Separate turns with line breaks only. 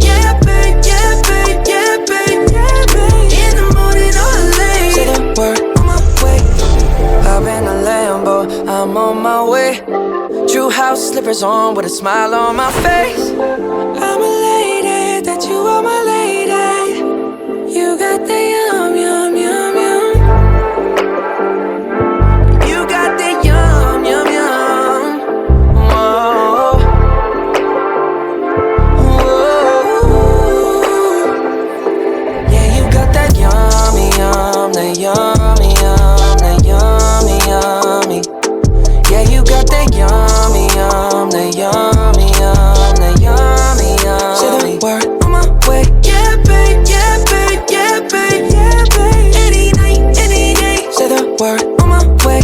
Yeah, babe, yeah, babe, yeah, babe, yeah, babe. In the morning or late. Say the word, on my way. Hop in a Lambo, I'm on my way. True house slippers on with a smile on my face. I'm elated that you are my lady. You got the yum, yum, yum, yum. You got the yum, yum, yum. Whoa. Whoa. Yeah, you got that yummy, yum, that yummy, yum, that yummy, yummy. Yeah, you got that yummy, yum, that yummy, yum, that yummy, yummy. Say the word, on my way. Yeah, babe, yeah, babe, yeah, babe, yeah, babe. Any night, any day. Say the word, on my way.